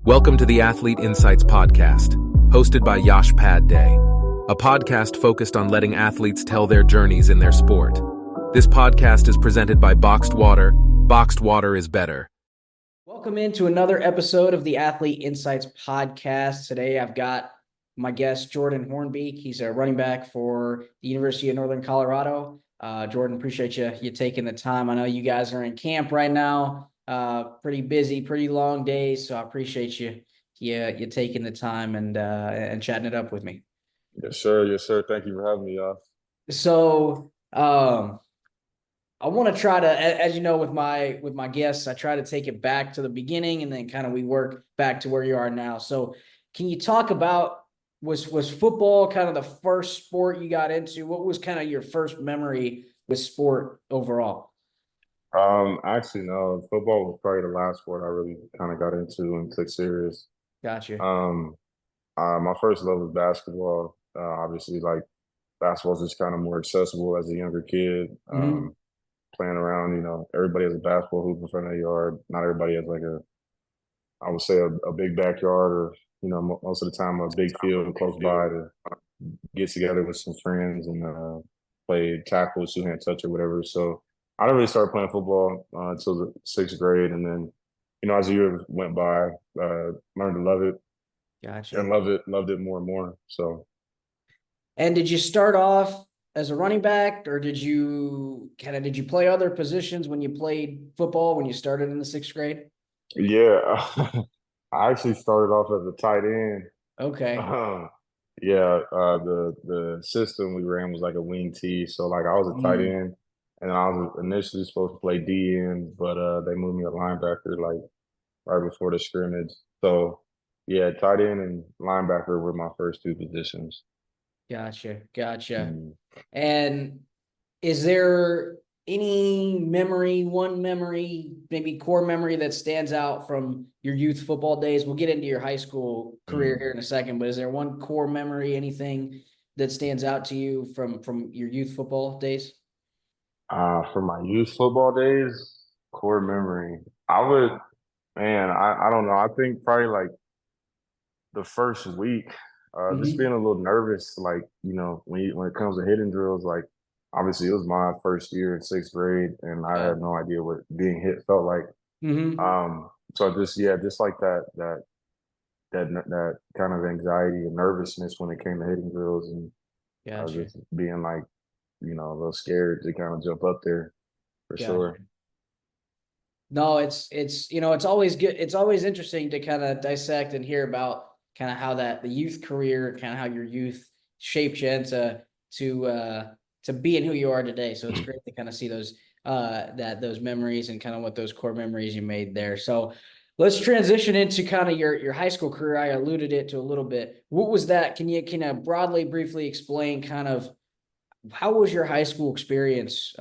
Welcome to the Athlete Insights Podcast, hosted by Yash Pad Day, a podcast focused on letting athletes tell their journeys in their sport. This podcast is presented by Boxed Water. Boxed water is better. Welcome into another episode of the Athlete Insights Podcast. Today I've got my guest, Jordan Hornbeak. He's a running back for the University of Northern Colorado. Jordan, appreciate you taking the time. I know you guys are in camp right now. Pretty busy, pretty long days. So I appreciate you taking the time and chatting it up with me. Yes, sir. Yes, sir. Thank you for having me, y'all. So I want to try to, as you know, with my guests, I try to take it back to the beginning and then kind of we work back to where you are now. So can you talk about, was football kind of the first sport you got into? What was kind of your first memory with sport overall? Actually, no, football was probably the last sport I really kind of got into and took serious. Gotcha. My first love was basketball. Obviously, like basketball is just kind of more accessible as a younger kid. Playing around, everybody has a basketball hoop in front of their yard. Not everybody has I would say a big backyard or, most of the time a big field close by to get together with some friends and play tackle, two-hand touch or whatever. So I didn't really start playing football until the sixth grade. And then, as the years went by, learned to love it. Gotcha. And loved it more and more. So. And did you start off as a running back, or did you play other positions when you played football when you started in the sixth grade? Yeah, I actually started off as a tight end. Okay. Yeah, the system we ran was like a wing T, so like I was a tight end, and I was initially supposed to play D end, but they moved me a linebacker like right before the scrimmage. So yeah, tight end and linebacker were my first two positions. Gotcha. And is there any one memory, maybe core memory that stands out from your youth football days? We'll get into your high school career here in a second, but is there one core memory, anything that stands out to you from your youth football days? From my youth football days, core memory, I don't know. I think probably like the first week, just being a little nervous, like, when it comes to hitting drills, like obviously it was my first year in sixth grade and I had no idea what being hit felt like. So just like that kind of anxiety and nervousness when it came to hitting drills and just being like, a little scared to kind of jump up there for sure. No, it's always good. It's always interesting to kind of dissect and hear about kind of how the youth career, kind of how your youth shaped you into to being who you are today. So it's great to kind of see those those memories and kind of what those core memories you made there. So let's transition into kind of your high school career. I alluded it to a little bit. What was that? Can you broadly, briefly explain kind of how was your high school experience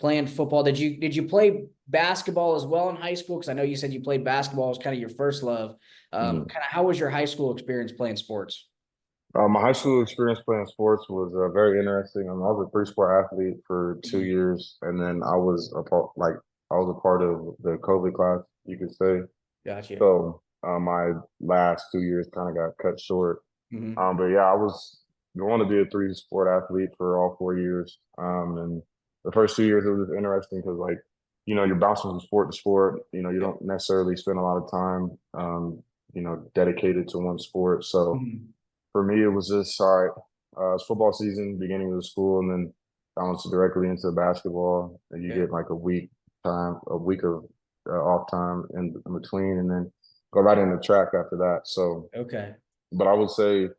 playing football? Did you play basketball as well in high school? Because I know you said you played basketball was kind of your first love. Kind of how was your high school experience playing sports? My high school experience playing sports was very interesting. I was a three-sport athlete for 2 years, and then I was a part of the COVID class, you could say. Gotcha. So my last 2 years kind of got cut short. But yeah, I was going to be a three-sport athlete for all 4 years. And the first 2 years it was interesting because you're bouncing from sport to sport. You don't necessarily spend a lot of time dedicated to one sport. So for me, it was just all right. It's football season, beginning of the school, and then bounce directly into basketball, and you get like a week of off time in between, and then go right into track after that. So but I would say,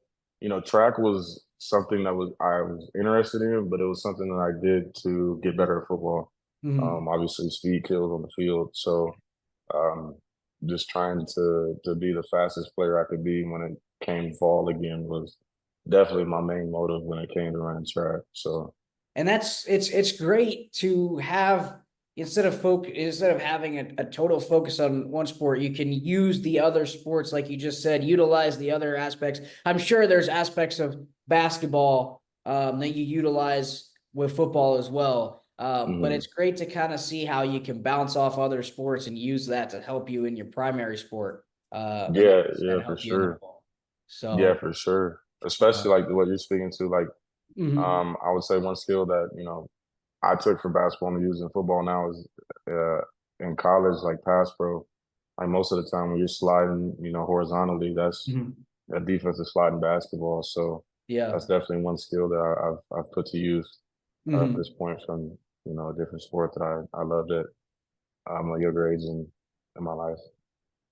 track was something that I was interested in, but it was something that I did to get better at football. Obviously, speed kills on the field, so just trying to be the fastest player I could be when it came fall again was definitely my main motive when it came to running track. So, and it's great to have instead of having a total focus on one sport, you can use the other sports, like you just said, utilize the other aspects. I'm sure there's aspects of basketball that you utilize with football as well. But it's great to kind of see how you can bounce off other sports and use that to help you in your primary sport. Yeah, that yeah, for help you in the sure. fall. Yeah, So, for sure. Especially like what you're speaking to, like mhm. I would say one skill that, I took from basketball and using football now is uh in college, like pass pro. Like most of the time when you're sliding, horizontally, that's Mhm. a defensive sliding basketball. So Yeah. that's definitely one skill that I've put to use at Mhm. this point from, a different sport that I loved at my younger age in my life.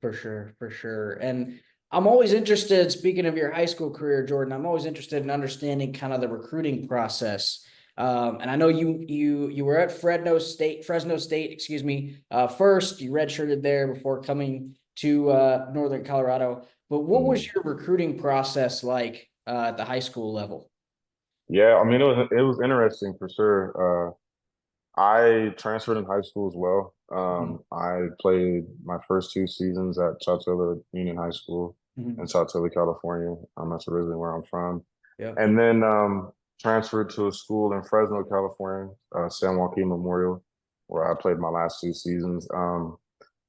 For sure, for sure. And I'm always interested, speaking of your high school career, Jordan, I'm always interested in understanding kind of the recruiting process. And I know you were at Fresno State, excuse me. First, you redshirted there before coming to Northern Colorado. But what was Mm. your recruiting process like at the high school level? Yeah, I mean it was interesting for sure. I transferred in high school as well. Mhm. I played my first 2 seasons at Chowchilla Union High School in Mhm. Chowchilla, California. That's originally where I'm from. Yeah. And then transferred to a school in Fresno, California, San Joaquin Memorial, where I played my last 2 seasons.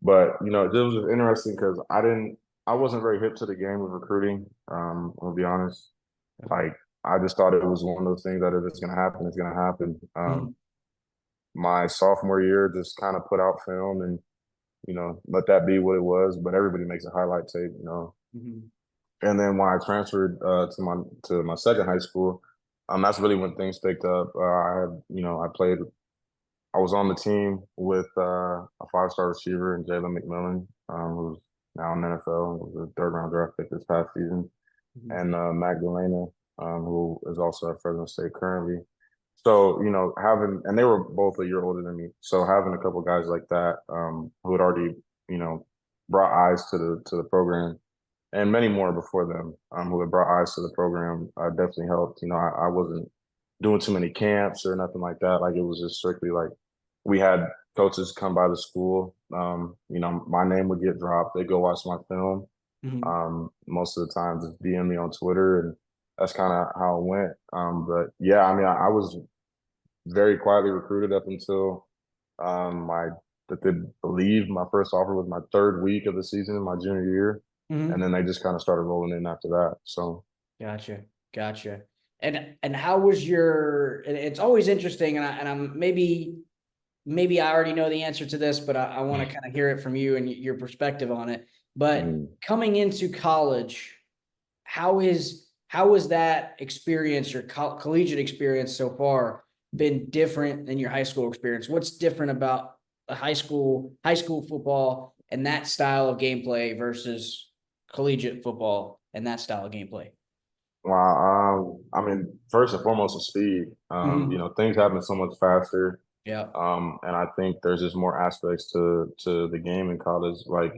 But it was interesting because I wasn't very hip to the game of recruiting. I'll be honest. Okay. Like I just thought it was one of those things that if it's gonna happen, it's gonna happen. Mhm. My sophomore year, just kind of put out film and let that be what it was. But everybody makes a highlight tape. Mhm. And then when I transferred to my second high school, that's really when things picked up. I had I was on the team with a 5-star receiver in Jalen McMillan, who's now in the NFL, was a third round draft pick this past season, Mhm. and Magdalena, who is also at Fresno State currently. So, and they were both a year older than me. So having a couple guys like that, who had already, you know, brought eyes to the program, and many more before them, who had brought eyes to the program, definitely helped. I wasn't doing too many camps or nothing like that. Like it was just strictly like we had coaches come by the school. My name would get dropped. They go watch my film. Mhm. Most of the time, just DM me on Twitter, and that's kind of how it went. But yeah, I mean, I was very quietly recruited up until my that they believe my first offer was my third week of the season, my junior year, and Mhm. then they just kind of started rolling in after that. So Gotcha. Gotcha. And how was your, and it's always interesting, and I'm maybe I already know the answer to this, but I want to kind of hear it from you and your perspective on it. But mm, coming into college, how is that experience, your collegiate experience so far, been different than your high school experience? What's different about a high school football and that style of gameplay versus collegiate football and that style of gameplay? wow, I mean, first and foremost, the speed. Mhm. Things happen so much faster. Yeah. And I think there's just more aspects to the game in college. Like,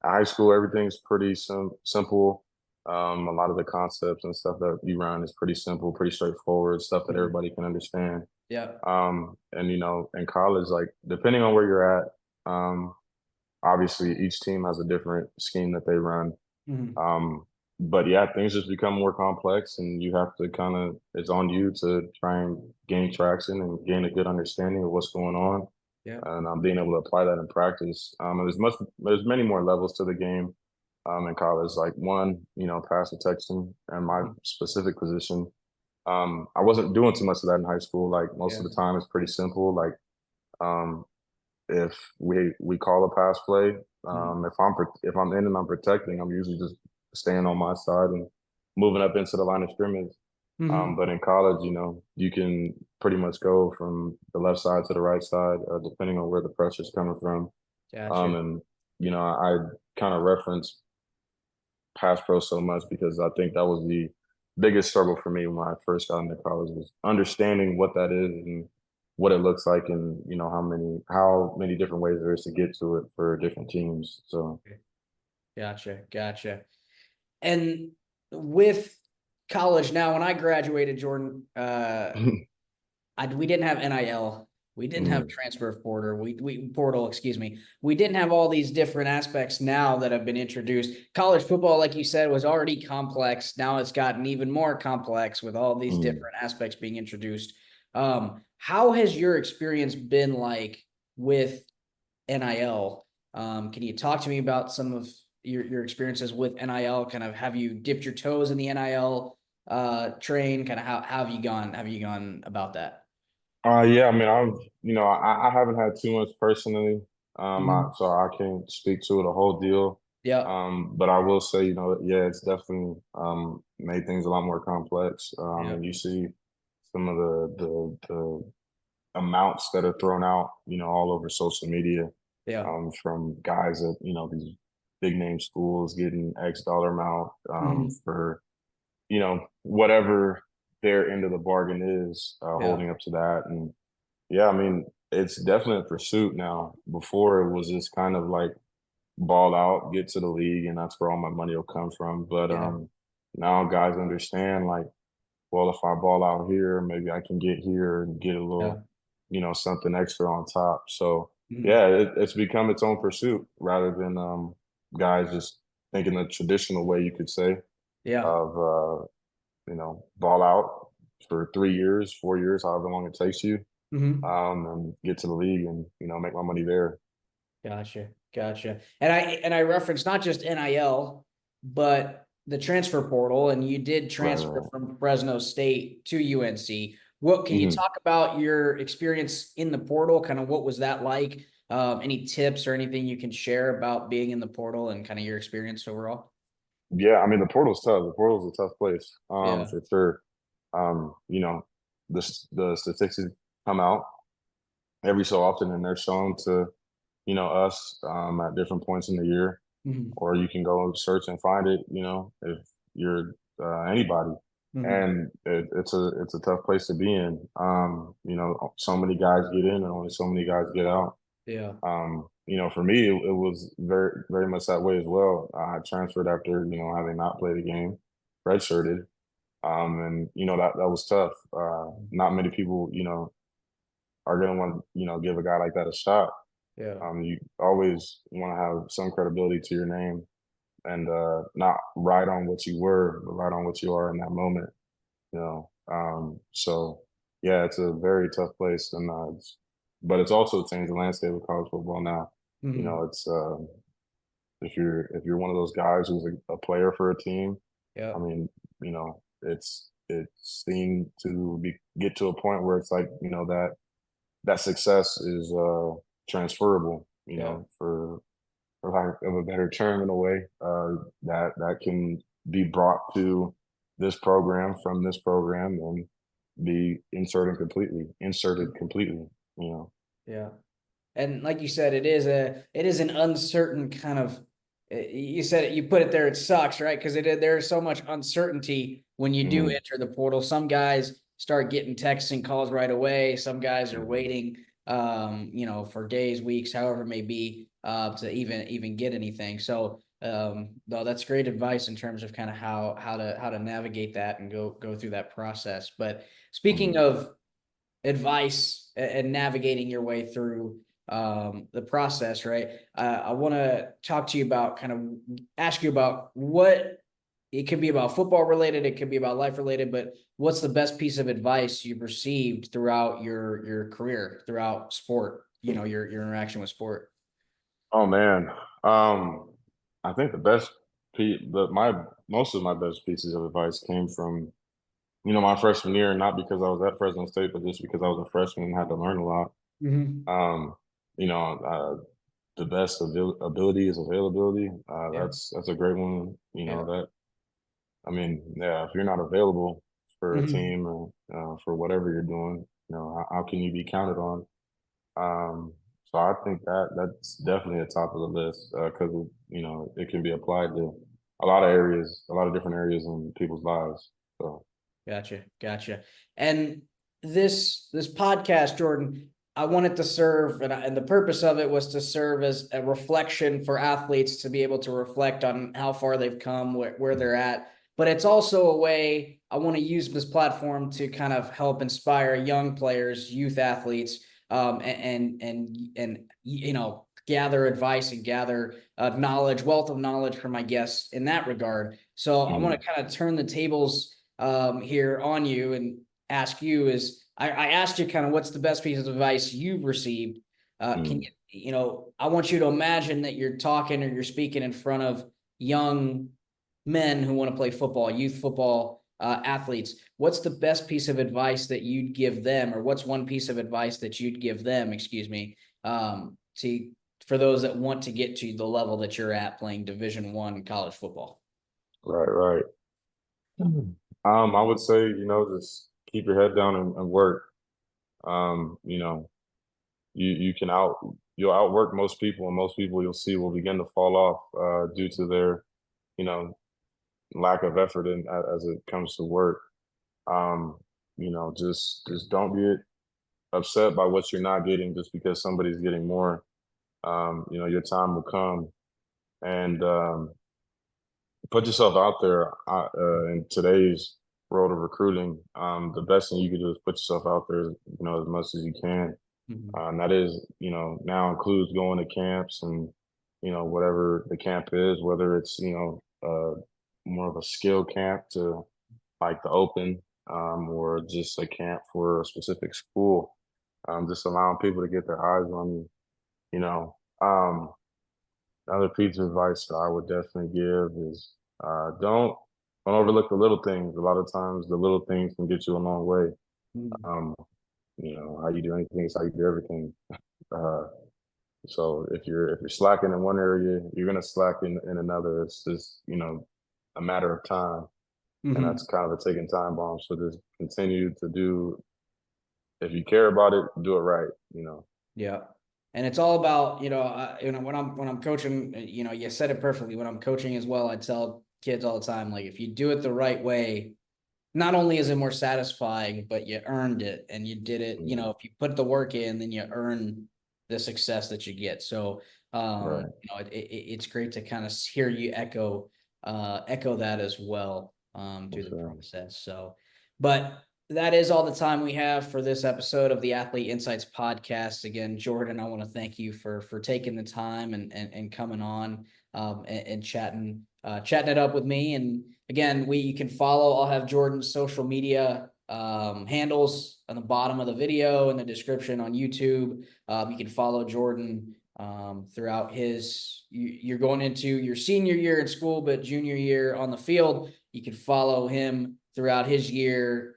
high school, everything's pretty simple. A lot of the concepts and stuff that you run is pretty simple, pretty straightforward, stuff that Mhm. everybody can understand. Yeah. And in college, like depending on where you're at, obviously each team has a different scheme that they run. Mhm. Um, but yeah, things just become more complex, and you have to it's on you to try and gain traction and gain a good understanding of what's going on, Yeah. and being able to apply that in practice. And there's many more levels to the game in college. Like one, pass protection, and my Mhm. specific position. I wasn't doing too much of that in high school. Like most Yeah. of the time, it's pretty simple. Like um, if we call a pass play, Mhm. if I'm in and I'm protecting, I'm usually just staying on my side and moving up into the line of scrimmage. Mhm. But in college, you can pretty much go from the left side to the right side, depending on where the pressure's coming from. Gotcha. And I kind of reference pass pro so much because I think that was the biggest struggle for me when I first got into college was understanding what that is and what it looks like and how many different ways there is to get to it for different teams. So Gotcha. Gotcha. And with college now, when I graduated, Jordan, we didn't have NIL. We didn't have mm, transfer portal, excuse me. We didn't have all these different aspects now that have been introduced. College football, like you said, was already complex. Now it's gotten even more complex with all these mm. different aspects being introduced. How has your experience been like with NIL? Can you talk to me about some of your experiences with NIL? Kind of, have you dipped your toes in the NIL train? Kind of, how have you gone about that? Yeah, I mean, I haven't had too much personally, so I can't speak to it a whole deal. Yeah. But I will say, yeah, it's definitely made things a lot more complex. Yeah. And you see some of the amounts that are thrown out, all over social media, Yeah. from guys at these big name schools getting X dollar amount for whatever their end of the bargain is, Yeah. holding up to that. And yeah, I mean, it's definitely a pursuit now. Before it was just kind of like ball out, get to the league, and that's where all my money will come from. But Yeah. now guys understand, like, well, if I ball out here, maybe I can get here and get a Yeah. little, something extra on top. So Mhm. yeah, it's become its own pursuit rather than guys just thinking the traditional way, you could say, Yeah. of ball out for 3 years, 4 years, however long it takes you, Mhm. and get to the league and make my money there. Gotcha. Gotcha. And I referenced not just NIL, but the transfer portal, and you did Right, transfer right. from Fresno State to UNC. What can you Mhm. talk about your experience in the portal? Kind of, what was that like? Any tips or anything you can share about being in the portal and kind of your experience overall? Yeah, I mean, the portal's tough. The portal's a tough place, Yeah. for sure. You know, the statistics come out every so often, and they're shown to us, at different points in the year, Mhm. or you can go search and find it. If you're anybody, Mhm. and it's a tough place to be in. So many guys get in, and only so many guys get out. Yeah. For me, it was very, very much that way as well. I transferred after, having not played a game, redshirted. And that was tough. Not many people, are going to want to, give a guy like that a shot. Yeah. You always want to have some credibility to your name, and not ride on what you were, but ride on what you are in that moment. So yeah, it's a very tough place, and but it's also changed the landscape of college football now. Mhm. It's if you're one of those guys who's a player for a team, Yeah. I mean, it's seen to get to a point where it's like, that success is transferable, Yeah. for lack of a better term, in a way, that can be brought to this program from this program and be inserted completely, you know. Yeah. And like you said, it is an uncertain kind of. You said it, you put it there. It sucks, right? Because there's so much uncertainty when you do Mhm, enter the portal. Some guys start getting texts and calls right away. Some guys are mhm, waiting, for days, weeks, however it may be, to even get anything. So, no, that's great advice in terms of kind of how to navigate that and go through that process. But speaking mhm, of advice and navigating your way through the process, right? I want to talk to you about, kind of ask you about what it could be about football related, it could be about life related, but what's the best piece of advice you've received throughout your career, throughout sport, your interaction with sport? Oh man, I think my most of my best pieces of advice came from my freshman year, not because I was at Fresno State, but just because I was a freshman and had to learn a lot. Mm-hmm. Um, you know, the best ability is availability. Yeah. That's a great one. Yeah. That I mean, yeah, if you're not available for a Mm-hmm. team or for whatever you're doing, how can you be counted on? So I think that's definitely at top of the list, because it can be applied to a lot of areas, a lot of different areas in people's lives. So. Gotcha, gotcha. And this podcast, Jordan, I wanted to serve, and the purpose of it was to serve as a reflection for athletes to be able to reflect on how far they've come, where they're at. But it's also a way I want to use this platform to kind of help inspire young players, youth athletes, and gather advice and gather knowledge, wealth of knowledge from my guests in that regard. So I want Mhm, to kind of turn the tables here on you and ask you is I asked you kind of what's the best piece of advice you've received. Can mhm, I want you to imagine that you're talking or you're speaking in front of young men who want to play football, youth football athletes, what's the best piece of advice that you'd give them, or what's one piece of advice that you'd give them, to for those that want to get to the level that you're at playing Division I college football? Right. I would say, just keep your head down and work. You know, you'll outwork most people, and most people you'll see will begin to fall off due to their, you know, lack of effort as it comes to work. Um, just don't get upset by what you're not getting just because somebody's getting more. Your time will come, and put yourself out there. In today's world of recruiting, the best thing you can do is put yourself out there, as much as you can. And that is, now includes going to camps and, whatever the camp is, whether it's, more of a skill camp to like the open, or just a camp for a specific school. Just allowing people to get their eyes on you, you know. Another piece of advice that I would definitely give is don't overlook the little things. A lot of times, the little things can get you a long way. Um, how you do anything is how you do everything. Uh, so if you're slacking in one area, you're gonna slack in another. It's just a matter of time, and that's kind of a ticking time bomb. So just continue to do. If you care about it, do it right. Yeah. And it's all about, when I'm coaching, you said it perfectly. When I'm coaching as well, I tell kids all the time, like, if you do it the right way, not only is it more satisfying, but you earned it and you did it. If you put the work in, then you earn the success that you get. So, Right. it's great to kind of hear you echo that as well, through the process. So, but that is all the time we have for this episode of the Athlete Insights podcast. Again, Jordan, I want to thank you for taking the time and coming on, and chatting it up with me. And again, you can follow. I'll have Jordan's social media handles on the bottom of the video in the description on YouTube. You can follow Jordan throughout you're going into your senior year in school, but junior year on the field. You can follow him throughout his year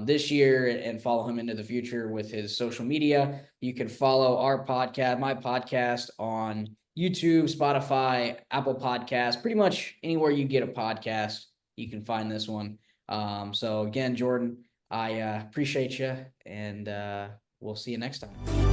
this year, and follow him into the future with his social media. You can follow my podcast on YouTube, Spotify, Apple Podcasts, pretty much anywhere you get a podcast, you can find this one. So again, Jordan, I appreciate you, and we'll see you next time.